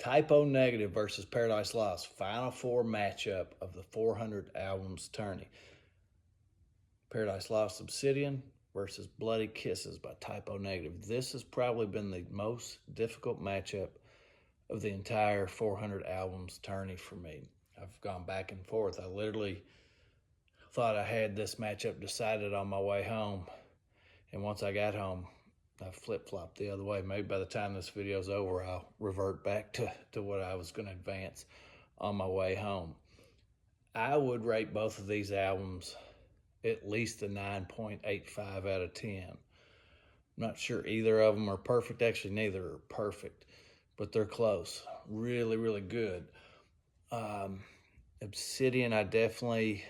Type O Negative versus Paradise Lost, Final Four matchup of the 400 Albums tourney. Paradise Lost Obsidian versus Bloody Kisses by Type O Negative. This has probably been the most difficult matchup of the entire 400 Albums tourney for me. I've gone back and forth. I literally thought I had this matchup decided on my way home. And once I got home, I flip-flopped the other way. Maybe by the time this video's over, I'll revert back to what I was going to advance on my way home. I would rate both of these albums at least a 9.85 out of 10. I'm not sure either of them are perfect. Actually, neither are perfect, but they're close. Really, really good. Obsidian, I definitely,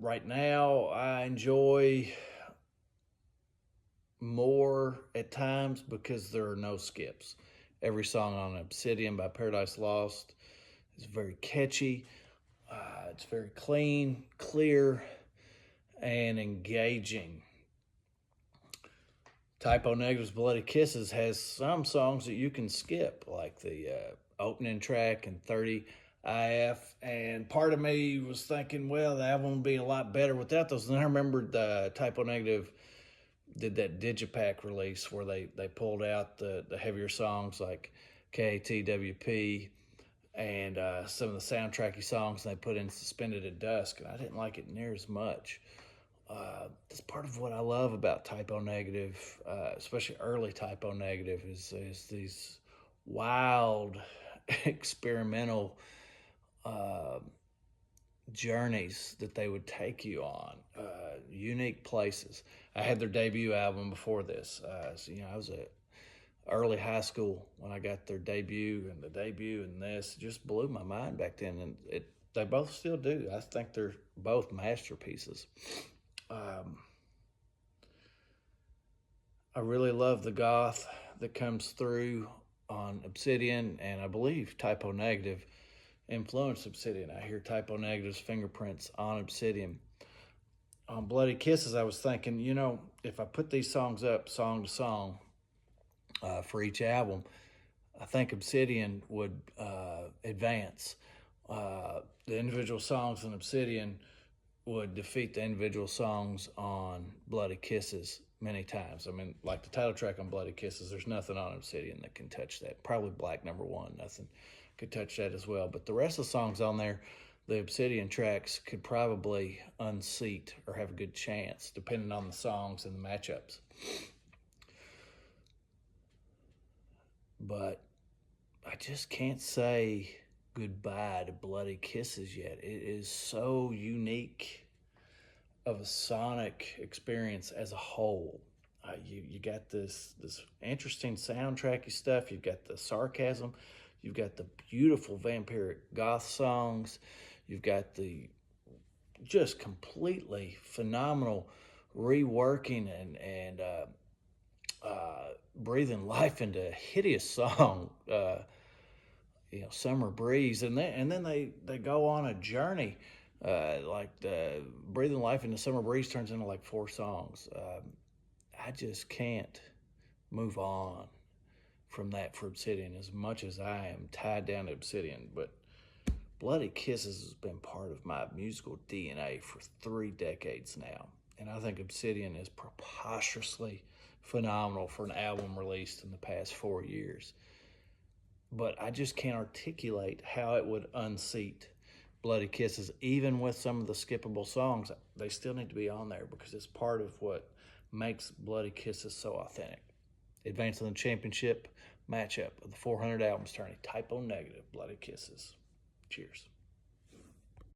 right now, I enjoy more at times because there are no skips. Every song on Obsidian by Paradise Lost is very catchy. It's very clean, clear, and engaging. Type O Negative's Bloody Kisses has some songs that you can skip, like the opening track and 30 IF. And part of me was thinking, well, the album would be a lot better without those. And I remembered Type O Negative did that Digipack release where they pulled out the heavier songs like KATWP and some of the soundtracky songs, and they put in Suspended at Dusk, and I didn't like it near as much. That's part of what I love about Type O Negative, especially early Type O Negative, is these wild, experimental journeys that they would take you on, unique places. I had their debut album before this. So, I was at early high school when I got their debut, and the debut and this just blew my mind back then. And they both still do. I think they're both masterpieces. I really love the goth that comes through on Obsidian, and I believe Type O Negative influenced Obsidian. I hear Type O Negative's fingerprints on Obsidian. On Bloody Kisses, I was thinking, if I put these songs up song to song for each album, I think Obsidian would advance. The individual songs on Obsidian would defeat the individual songs on Bloody Kisses many times. I mean, like the title track on Bloody Kisses, there's nothing on Obsidian that can touch that. Probably Black Number One, nothing could touch that as well. But the rest of the songs on there, the Obsidian tracks could probably unseat or have a good chance, depending on the songs and the matchups. But I just can't say goodbye to Bloody Kisses yet. It is so unique of a sonic experience as a whole. You got this interesting soundtracky stuff. You've got the sarcasm. You've got the beautiful vampiric goth songs. You've got the just completely phenomenal reworking and breathing life into a hideous song, Summer Breeze. And then they go on a journey, like breathing life into Summer Breeze turns into like 4 songs. I just can't move on from that for Obsidian as much as I am tied down to Obsidian. But Bloody Kisses has been part of my musical DNA for 3 decades now. And I think Obsidian is preposterously phenomenal for an album released in the past 4 years. But I just can't articulate how it would unseat Bloody Kisses. Even with some of the skippable songs, they still need to be on there because it's part of what makes Bloody Kisses so authentic. Advancing the championship matchup of the 400 Albums tourney, Type O Negative, Bloody Kisses. Cheers.